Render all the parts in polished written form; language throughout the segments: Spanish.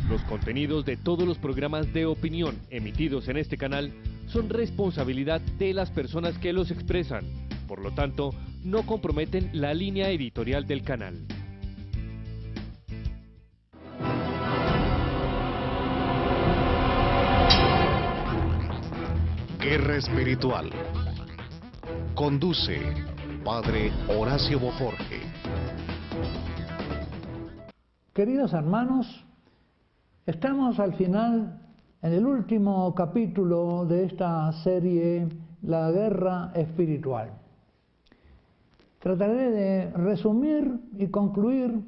Los contenidos de todos los programas de opinión emitidos en este canal son responsabilidad de las personas que los expresan. Por lo tanto, no comprometen la línea editorial del canal. Guerra Espiritual. Conduce Padre Horacio Boforge. Queridos hermanos, estamos al final, en el último capítulo de esta serie, La Guerra Espiritual. Trataré de resumir y concluir,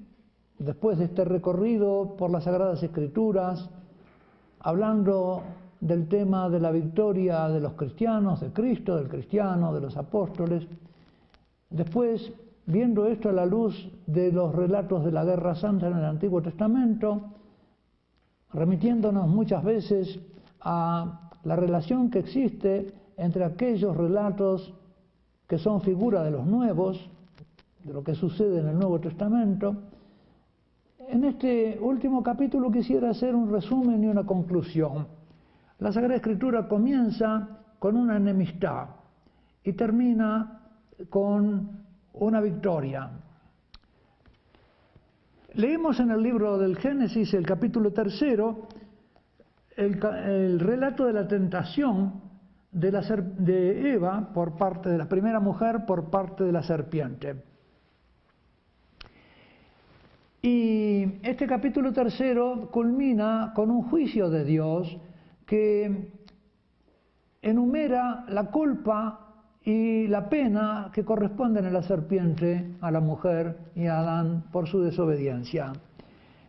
después de este recorrido por las Sagradas Escrituras, hablando del tema de la victoria de los cristianos, de Cristo, del cristiano, de los apóstoles. Después, viendo esto a la luz de los relatos de la Guerra Santa en el Antiguo Testamento, remitiéndonos muchas veces a la relación que existe entre aquellos relatos que son figura de los nuevos, de lo que sucede en el Nuevo Testamento. En este último capítulo quisiera hacer un resumen y una conclusión. La Sagrada Escritura comienza con una enemistad y termina con una victoria. Leemos en el libro del Génesis, el capítulo 3, el relato de la tentación de Eva por parte de la primera mujer, por parte de la serpiente. Y este capítulo 3 culmina con un juicio de Dios que enumera la culpa y la pena que corresponden a la serpiente, a la mujer y a Adán por su desobediencia.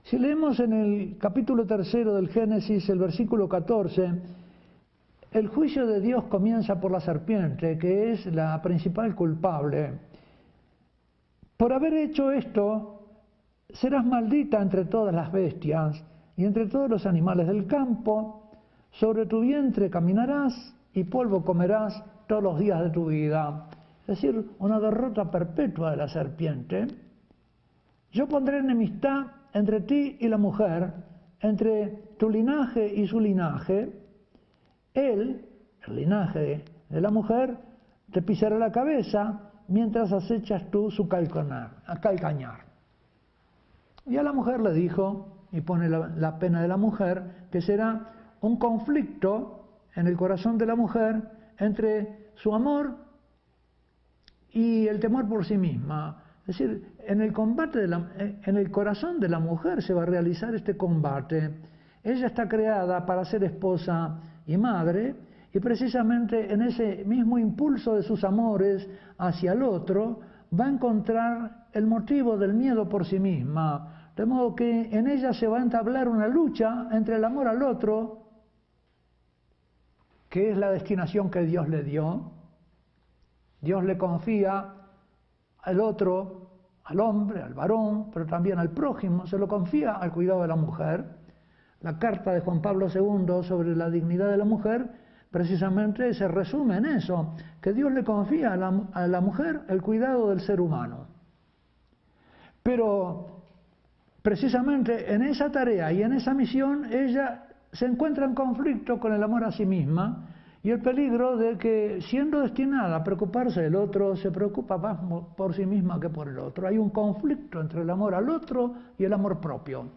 Si leemos en el capítulo 3 del Génesis, el versículo 14, el juicio de Dios comienza por la serpiente, que es la principal culpable. Por haber hecho esto, serás maldita entre todas las bestias y entre todos los animales del campo. Sobre tu vientre caminarás y polvo comerás todos los días de tu vida. Es decir, una derrota perpetua de la serpiente. Yo pondré enemistad entre ti y la mujer, entre tu linaje y su linaje. Él, el linaje de la mujer, te pisará la cabeza mientras acechas tú su calcañar. Y a la mujer le dijo, y pone la pena de la mujer, que será un conflicto en el corazón de la mujer entre su amor y el temor por sí misma. Es decir, en el combate en el corazón de la mujer se va a realizar este combate. Ella está creada para ser esposa y madre, y precisamente en ese mismo impulso de sus amores hacia el otro va a encontrar el motivo del miedo por sí misma. De modo que en ella se va a entablar una lucha entre el amor al otro, que es la destinación que Dios le dio. Dios le confía al otro, al hombre, al varón, pero también al prójimo, se lo confía al cuidado de la mujer. La carta de Juan Pablo II sobre la dignidad de la mujer precisamente se resume en eso, que Dios le confía a la mujer el cuidado del ser humano. Pero precisamente en esa tarea y en esa misión ella se encuentra en conflicto con el amor a sí misma y el peligro de que, siendo destinada a preocuparse del otro, se preocupa más por sí misma que por el otro. Hay un conflicto entre el amor al otro y el amor propio.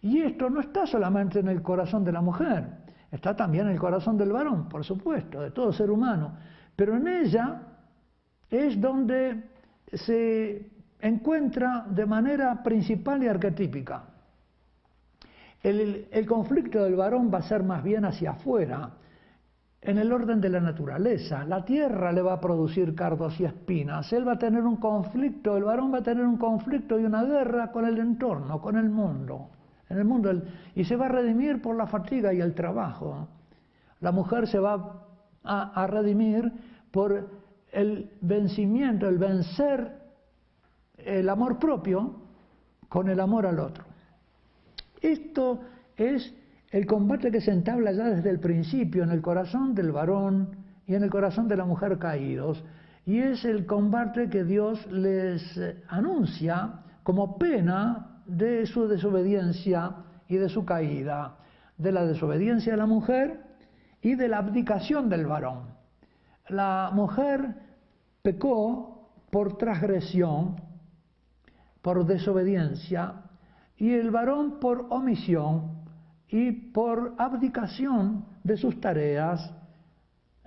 Y esto no está solamente en el corazón de la mujer, está también en el corazón del varón, por supuesto, de todo ser humano. Pero en ella es donde se encuentra de manera principal y arquetípica. El conflicto del varón va a ser más bien hacia afuera, en el orden de la naturaleza. La tierra le va a producir cardos y espinas. Él va a tener un conflicto, el varón va a tener un conflicto y una guerra con el entorno, con el mundo. En el mundo, y se va a redimir por la fatiga y el trabajo. La mujer se va a redimir por el vencimiento, el vencer el amor propio con el amor al otro. Esto es el combate que se entabla ya desde el principio en el corazón del varón y en el corazón de la mujer caídos. Y es el combate que Dios les anuncia como pena de su desobediencia y de su caída, de la desobediencia de la mujer y de la abdicación del varón. La mujer pecó por transgresión, por desobediencia, y el varón por omisión y por abdicación de sus tareas,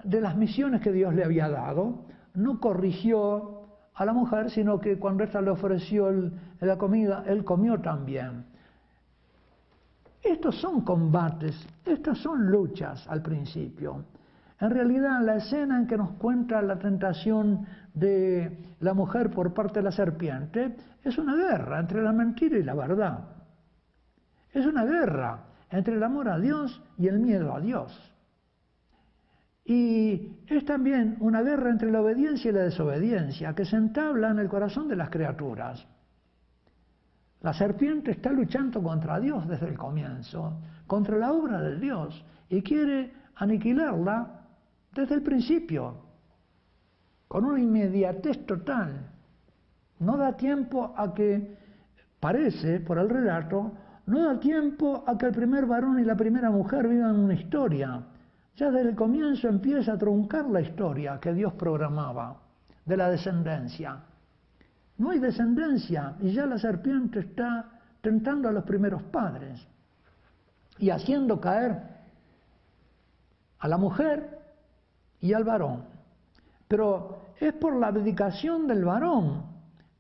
de las misiones que Dios le había dado. No corrigió a la mujer, sino que cuando ésta le ofreció la comida, él comió también. Estos son combates, estas son luchas al principio. En realidad, la escena en que nos cuenta la tentación de la mujer por parte de la serpiente es una guerra entre la mentira y la verdad. Es una guerra entre el amor a Dios y el miedo a Dios. Y es también una guerra entre la obediencia y la desobediencia que se entabla en el corazón de las criaturas. La serpiente está luchando contra Dios desde el comienzo, contra la obra de Dios, y quiere aniquilarla desde el principio, con una inmediatez total. No da tiempo a que, parece, por el relato, no da tiempo a que el primer varón y la primera mujer vivan una historia. Ya desde el comienzo empieza a truncar la historia que Dios programaba de la descendencia. No hay descendencia y ya la serpiente está tentando a los primeros padres y haciendo caer a la mujer y al varón. Pero es por la abdicación del varón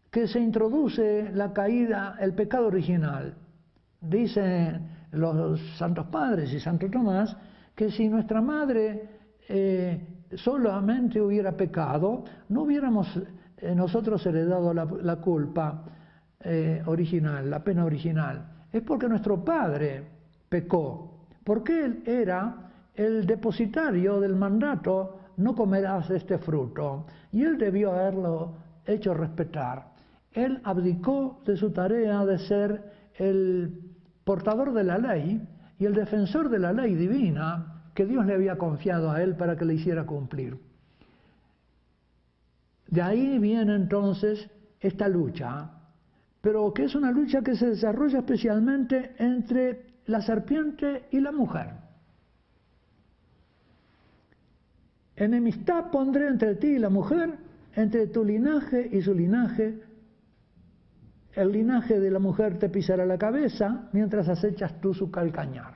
que se introduce la caída, el pecado original. Dicen los santos padres y Santo Tomás que si nuestra madre solamente hubiera pecado, no hubiéramos nosotros heredado la culpa original, la pena original. Es porque nuestro padre pecó, porque él era el depositario del mandato: no comerás este fruto, y él debió haberlo hecho respetar. Él abdicó de su tarea de ser el portador de la ley y el defensor de la ley divina que Dios le había confiado a él para que le hiciera cumplir. De ahí viene entonces esta lucha, pero que es una lucha que se desarrolla especialmente entre la serpiente y la mujer. Enemistad pondré entre ti y la mujer, entre tu linaje y su linaje. El linaje de la mujer te pisará la cabeza, mientras acechas tú su calcañar.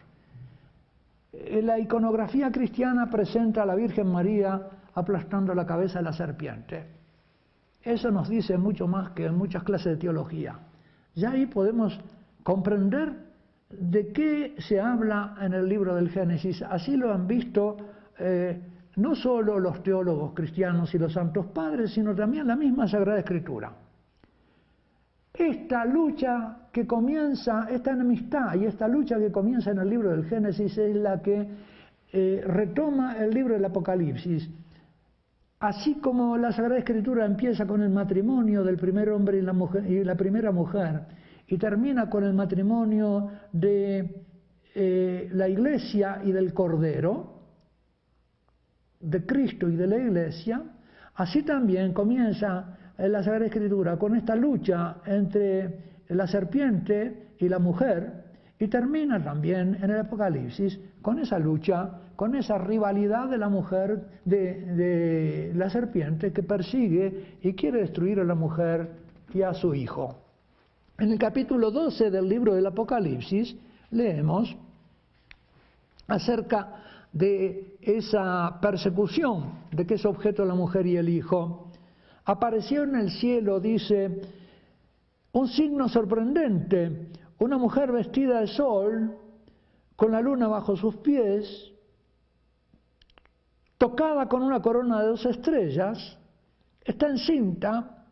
La iconografía cristiana presenta a la Virgen María aplastando la cabeza de la serpiente. Eso nos dice mucho más que en muchas clases de teología. Ya ahí podemos comprender de qué se habla en el libro del Génesis. Así lo han visto no solo los teólogos cristianos y los santos padres, sino también la misma Sagrada Escritura. Esta lucha que comienza, esta enemistad y esta lucha que comienza en el libro del Génesis es la que retoma el libro del Apocalipsis. Así como la Sagrada Escritura empieza con el matrimonio del primer hombre y la primera mujer y termina con el matrimonio de la Iglesia y del Cordero, de Cristo y de la Iglesia, así también comienza la Sagrada Escritura con esta lucha entre la serpiente y la mujer, y termina también en el Apocalipsis con esa lucha, con esa rivalidad de la mujer, de la serpiente que persigue y quiere destruir a la mujer y a su hijo. En el capítulo 12 del libro del Apocalipsis leemos acerca de esa persecución de que es objeto la mujer y el hijo. Apareció en el cielo, dice, un signo sorprendente, una mujer vestida de sol, con la luna bajo sus pies, tocada con una corona de 2 estrellas, está encinta.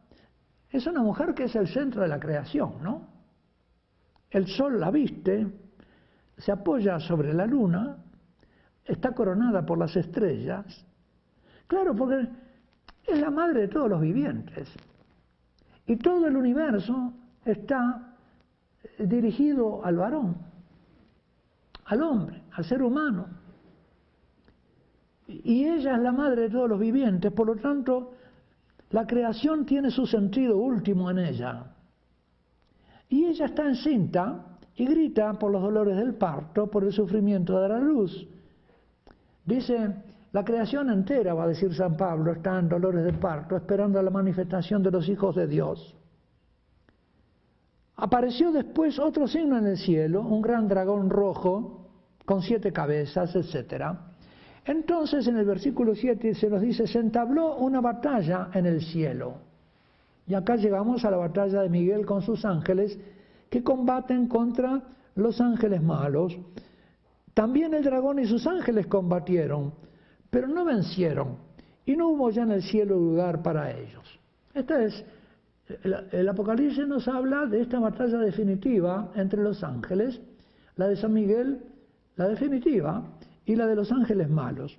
Es una mujer que es el centro de la creación, ¿no? El sol la viste, se apoya sobre la luna, está coronada por las estrellas. Claro, porque es la madre de todos los vivientes. Y todo el universo está dirigido al varón, al hombre, al ser humano. Y ella es la madre de todos los vivientes, por lo tanto, la creación tiene su sentido último en ella. Y ella está encinta, y grita por los dolores del parto, por el sufrimiento de dar a luz. Dice, la creación entera, va a decir San Pablo, está en dolores de parto, esperando la manifestación de los hijos de Dios. Apareció después otro signo en el cielo, un gran dragón rojo, con 7 cabezas, etc. Entonces en el versículo 7 se nos dice, se entabló una batalla en el cielo. Y acá llegamos a la batalla de Miguel con sus ángeles, que combaten contra los ángeles malos. También el dragón y sus ángeles combatieron, pero no vencieron, y no hubo ya en el cielo lugar para ellos. El Apocalipsis nos habla de esta batalla definitiva entre los ángeles, la de San Miguel, la definitiva, y la de los ángeles malos.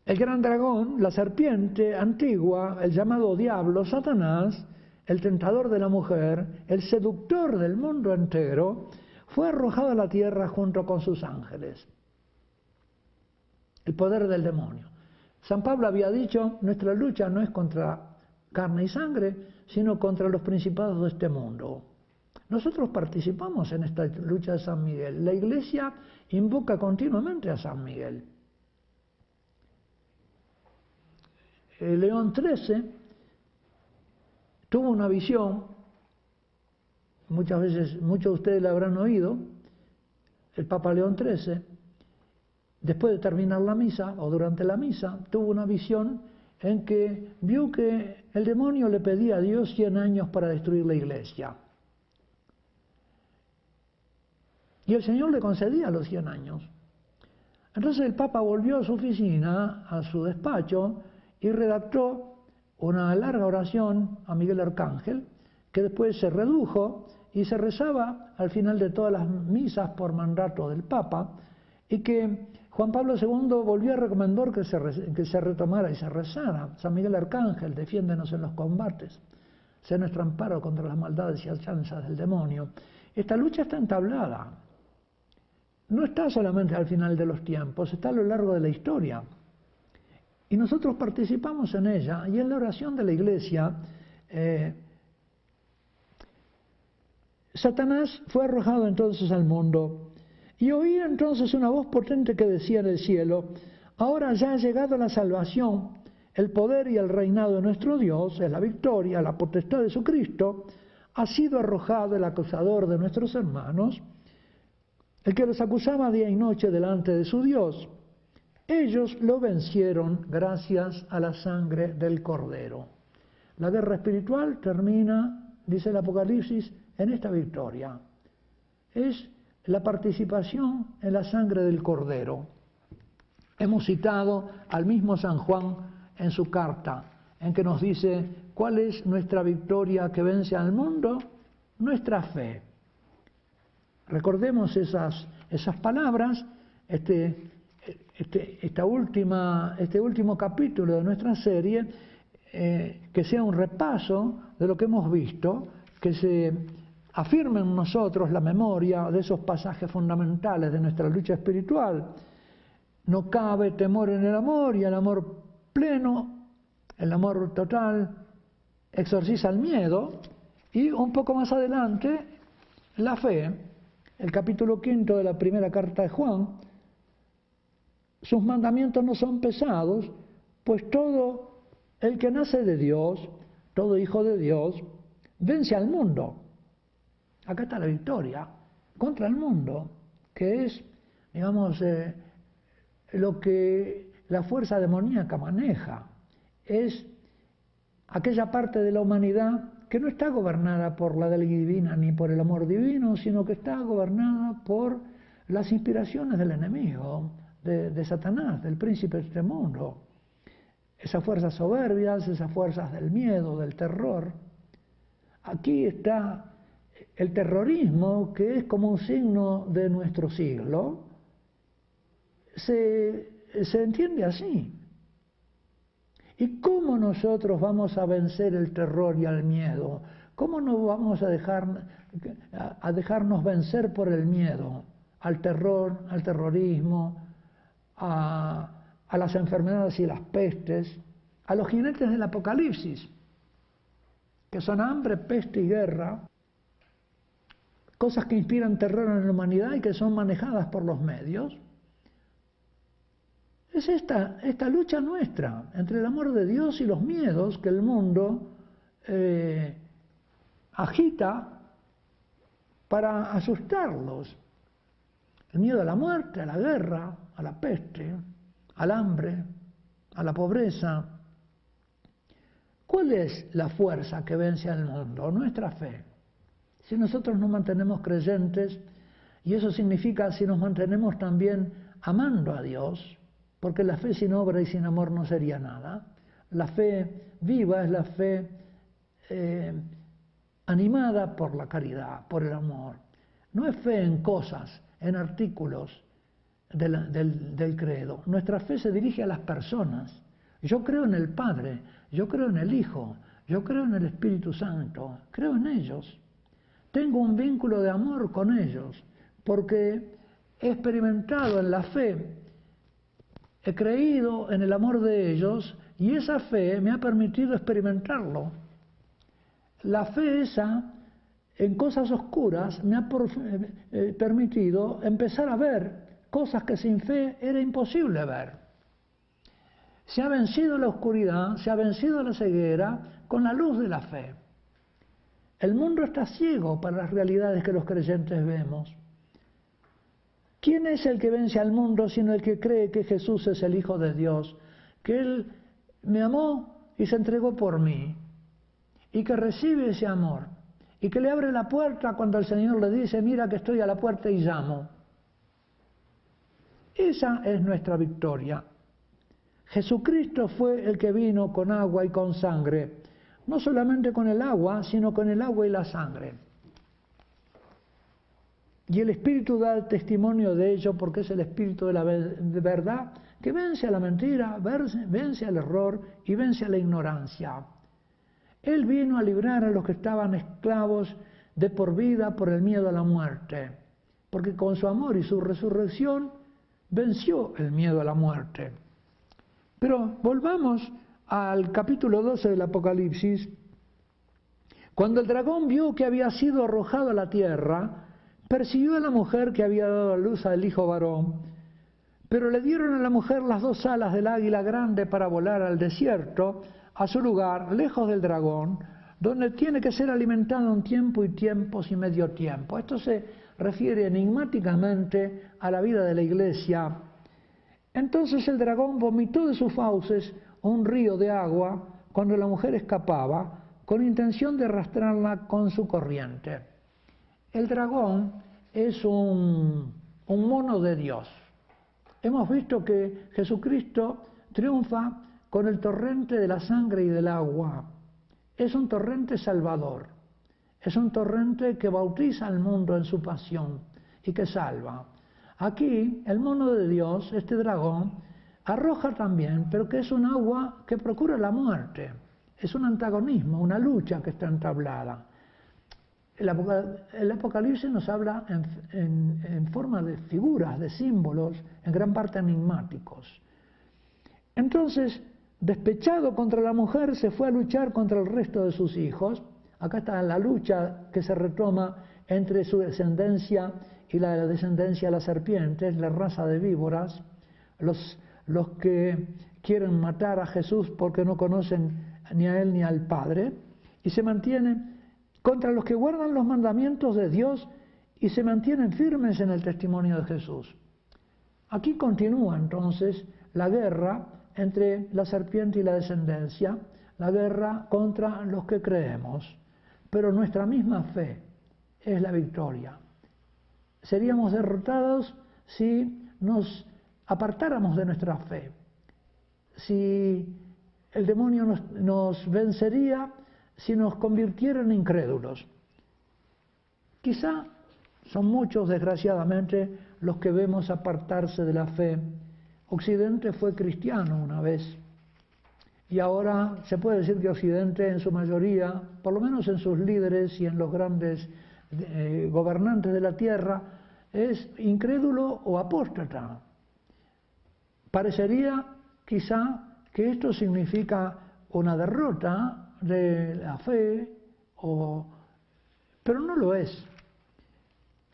El gran dragón, la serpiente antigua, el llamado diablo, Satanás, el tentador de la mujer, el seductor del mundo entero, fue arrojado a la tierra junto con sus ángeles. El poder del demonio. San Pablo había dicho, nuestra lucha no es contra carne y sangre, sino contra los principados de este mundo. Nosotros participamos en esta lucha de San Miguel. La Iglesia invoca continuamente a San Miguel. León XIII tuvo una visión, muchas veces, muchos de ustedes la habrán oído, el Papa León XIII, después de terminar la misa, o durante la misa, tuvo una visión en que vio que el demonio le pedía a Dios 100 años para destruir la Iglesia. Y el Señor le concedía los 100 años. Entonces el Papa volvió a su oficina, a su despacho, y redactó una larga oración a Miguel Arcángel, que después se redujo y se rezaba al final de todas las misas por mandato del Papa, y que Juan Pablo II volvió a recomendar que se retomara y se rezara. San Miguel Arcángel, defiéndenos en los combates, sé nuestro amparo contra las maldades y acechanzas del demonio. Esta lucha está entablada. No está solamente al final de los tiempos, está a lo largo de la historia. Y nosotros participamos en ella, y en la oración de la Iglesia, Satanás fue arrojado entonces al mundo, y oí entonces una voz potente que decía en el cielo, ahora ya ha llegado la salvación, el poder y el reinado de nuestro Dios, es la victoria, la potestad de su Cristo, ha sido arrojado el acusador de nuestros hermanos, el que los acusaba día y noche delante de su Dios. Ellos lo vencieron gracias a la sangre del Cordero. La guerra espiritual termina, dice el Apocalipsis, en esta victoria. Es la participación en la sangre del Cordero. Hemos citado al mismo San Juan en su carta, en que nos dice, ¿cuál es nuestra victoria que vence al mundo? Nuestra fe. Recordemos esas palabras, este último capítulo de nuestra serie, que sea un repaso de lo que hemos visto, que se afirme en nosotros la memoria de esos pasajes fundamentales de nuestra lucha espiritual. No cabe temor en el amor, y el amor pleno, el amor total, exorciza el miedo. Y un poco más adelante, la fe, el capítulo 5 de la primera carta de Juan, sus mandamientos no son pesados, pues todo el que nace de Dios, todo hijo de Dios, vence al mundo. Acá está la victoria contra el mundo, que es, digamos, lo que la fuerza demoníaca maneja. Es aquella parte de la humanidad que no está gobernada por la ley divina ni por el amor divino, sino que está gobernada por las inspiraciones del enemigo, de Satanás, del príncipe de este mundo. Esas fuerzas soberbias, esas fuerzas del miedo, del terror. Aquí está el terrorismo, que es como un signo de nuestro siglo. Se entiende así. ¿Y cómo nosotros vamos a vencer el terror y el miedo? ¿Cómo no vamos a dejarnos vencer por el miedo? Al terror, al terrorismo, a las enfermedades y las pestes, a los jinetes del Apocalipsis, que son hambre, peste y guerra, cosas que inspiran terror en la humanidad y que son manejadas por los medios. Es esta lucha nuestra entre el amor de Dios y los miedos que el mundo agita para asustarlos. El miedo a la muerte, a la guerra, a la peste, al hambre, a la pobreza. ¿Cuál es la fuerza que vence al mundo? Nuestra fe. Si nosotros nos mantenemos creyentes, y eso significa si nos mantenemos también amando a Dios, porque la fe sin obra y sin amor no sería nada. La fe viva es la fe animada por la caridad, por el amor. No es fe en cosas, en artículos del credo. Nuestra fe se dirige a las personas. Yo creo en el Padre, yo creo en el Hijo, yo creo en el Espíritu Santo, creo en ellos. Tengo un vínculo de amor con ellos, porque he experimentado en la fe, he creído en el amor de ellos y esa fe me ha permitido experimentarlo. La fe esa, en cosas oscuras, me ha permitido empezar a ver cosas que sin fe era imposible ver. Se ha vencido la oscuridad, se ha vencido la ceguera con la luz de la fe. El mundo está ciego para las realidades que los creyentes vemos. ¿Quién es el que vence al mundo sino el que cree que Jesús es el Hijo de Dios? Que Él me amó y se entregó por mí, y que recibe ese amor, y que le abre la puerta cuando el Señor le dice, mira que estoy a la puerta y llamo. Esa es nuestra victoria. Jesucristo fue el que vino con agua y con sangre, no solamente con el agua, sino con el agua y la sangre. Y el Espíritu da testimonio de ello porque es el Espíritu de la verdad que vence a la mentira, vence al error y vence a la ignorancia. Él vino a librar a los que estaban esclavos de por vida por el miedo a la muerte, porque con su amor y su resurrección venció el miedo a la muerte. Pero volvamos al capítulo 12 del Apocalipsis. Cuando el dragón vio que había sido arrojado a la tierra, persiguió a la mujer que había dado a luz al hijo varón, pero le dieron a la mujer las 2 alas del águila grande para volar al desierto, a su lugar, lejos del dragón, donde tiene que ser alimentado un tiempo y tiempos y medio tiempo. Esto se refiere enigmáticamente a la vida de la Iglesia. Entonces el dragón vomitó de sus fauces un río de agua cuando la mujer escapaba, con intención de arrastrarla con su corriente. El dragón es un mono de Dios. Hemos visto que Jesucristo triunfa con el torrente de la sangre y del agua. Es un torrente salvador. Es un torrente que bautiza al mundo en su pasión y que salva. Aquí el mono de Dios, este dragón, arroja también, pero que es un agua que procura la muerte. Es un antagonismo, una lucha que está entablada. El Apocalipsis nos habla en forma de figuras, de símbolos, en gran parte enigmáticos. Entonces, despechado contra la mujer, se fue a luchar contra el resto de sus hijos. Acá está la lucha que se retoma entre su descendencia y la descendencia de las serpientes, la raza de víboras, los que quieren matar a Jesús porque no conocen ni a Él ni al Padre, y se mantienen contra los que guardan los mandamientos de Dios y se mantienen firmes en el testimonio de Jesús. Aquí continúa entonces la guerra entre la serpiente y la descendencia, la guerra contra los que creemos, pero nuestra misma fe es la victoria. Seríamos derrotados si nos apartáramos de nuestra fe, si el demonio nos vencería si nos convirtiera en incrédulos. Quizá son muchos, desgraciadamente, los que vemos apartarse de la fe. Occidente fue cristiano una vez, y ahora se puede decir que Occidente en su mayoría, por lo menos en sus líderes y en los grandes gobernantes de la tierra, es incrédulo o apóstata. Parecería quizá que esto significa una derrota de la fe, pero no lo es.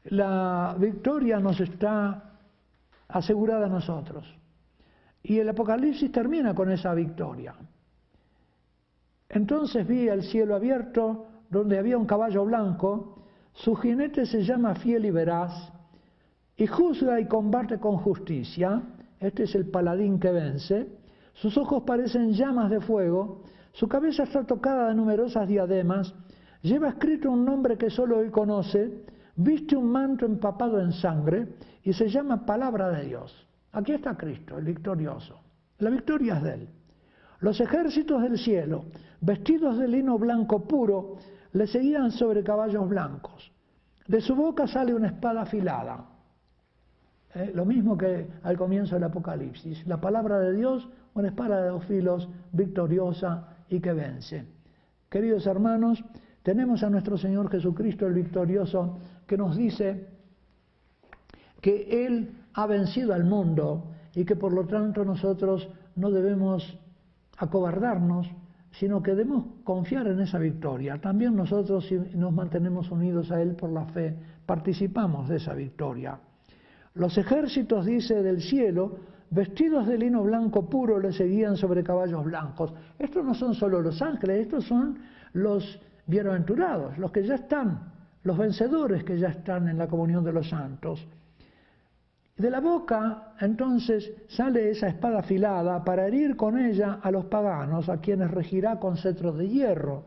la victoria nos está asegurada a nosotros. Y el Apocalipsis termina con esa victoria. Entonces vi el cielo abierto, donde había un caballo blanco, su jinete se llama Fiel y Veraz, y juzga y combate con justicia. Este es el paladín que vence. Sus ojos parecen llamas de fuego, su cabeza está tocada de numerosas diademas, lleva escrito un nombre que solo él conoce, viste un manto empapado en sangre y se llama Palabra de Dios. Aquí está Cristo, el victorioso. La victoria es de él. Los ejércitos del cielo, vestidos de lino blanco puro, le seguían sobre caballos blancos. De su boca sale una espada afilada. Lo mismo que al comienzo del Apocalipsis. La palabra de Dios, una espada de dos filos, victoriosa y que vence. Queridos hermanos, tenemos a nuestro Señor Jesucristo, el victorioso, que nos dice que Él ha vencido al mundo y que por lo tanto nosotros no debemos acobardarnos, sino que debemos confiar en esa victoria. También nosotros, si nos mantenemos unidos a Él por la fe, participamos de esa victoria. Los ejércitos, dice, del cielo, vestidos de lino blanco puro, le seguían sobre caballos blancos. Estos no son solo los ángeles, estos son los bienaventurados, los que ya están, los vencedores que ya están en la comunión de los santos. De la boca, entonces, sale esa espada afilada para herir con ella a los paganos, a quienes regirá con cetro de hierro.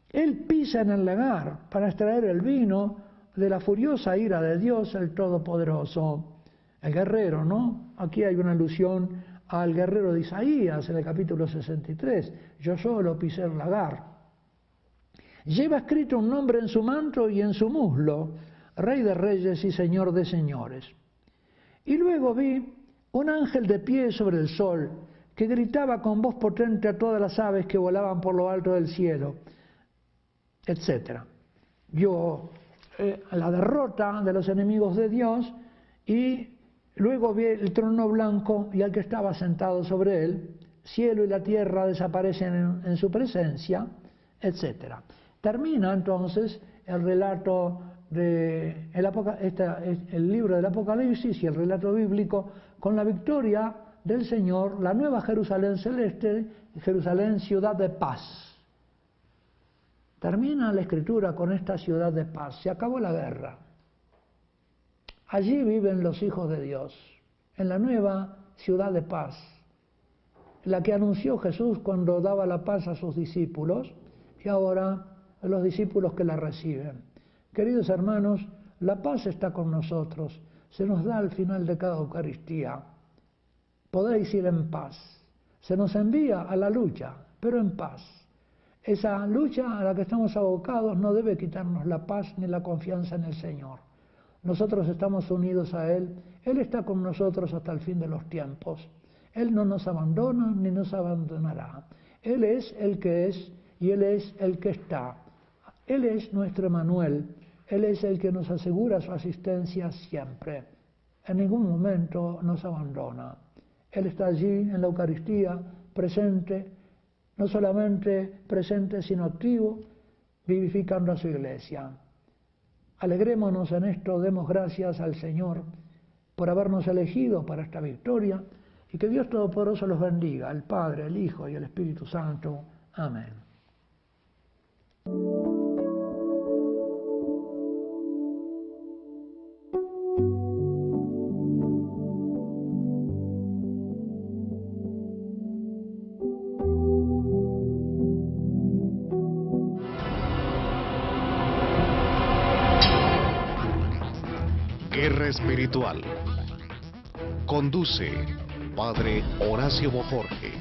Él pisa en el lagar para extraer el vino de la furiosa ira de Dios, el Todopoderoso. El guerrero, ¿no? Aquí hay una alusión al guerrero de Isaías en el capítulo 63. Yo solo pisé el lagar. Lleva escrito un nombre en su manto y en su muslo, Rey de Reyes y Señor de Señores. Y luego vi un ángel de pie sobre el sol, que gritaba con voz potente a todas las aves que volaban por lo alto del cielo, etc. Vio la derrota de los enemigos de Dios y luego vi el trono blanco y al que estaba sentado sobre él. Cielo y la tierra desaparecen en su presencia, etc. Termina entonces el relato el libro del Apocalipsis y el relato bíblico con la victoria del Señor, la nueva Jerusalén celeste, Jerusalén ciudad de paz. Termina la Escritura con esta ciudad de paz. Se acabó la guerra. Allí viven los hijos de Dios, en la nueva ciudad de paz, la que anunció Jesús cuando daba la paz a sus discípulos y ahora a los discípulos que la reciben. Queridos hermanos, la paz está con nosotros, se nos da al final de cada Eucaristía. Podéis ir en paz. Se nos envía a la lucha, pero en paz. Esa lucha a la que estamos abocados no debe quitarnos la paz ni la confianza en el Señor. Nosotros estamos unidos a Él, Él está con nosotros hasta el fin de los tiempos. Él no nos abandona ni nos abandonará. Él es el que es y Él es el que está. Él es nuestro Emmanuel. Él es el que nos asegura su asistencia siempre. En ningún momento nos abandona. Él está allí en la Eucaristía, presente, no solamente presente, sino activo, vivificando a su Iglesia. Alegrémonos en esto, demos gracias al Señor por habernos elegido para esta victoria y que Dios Todopoderoso los bendiga, el Padre, el Hijo y el Espíritu Santo. Amén. Guerra Espiritual. Conduce Padre Horacio Boforge.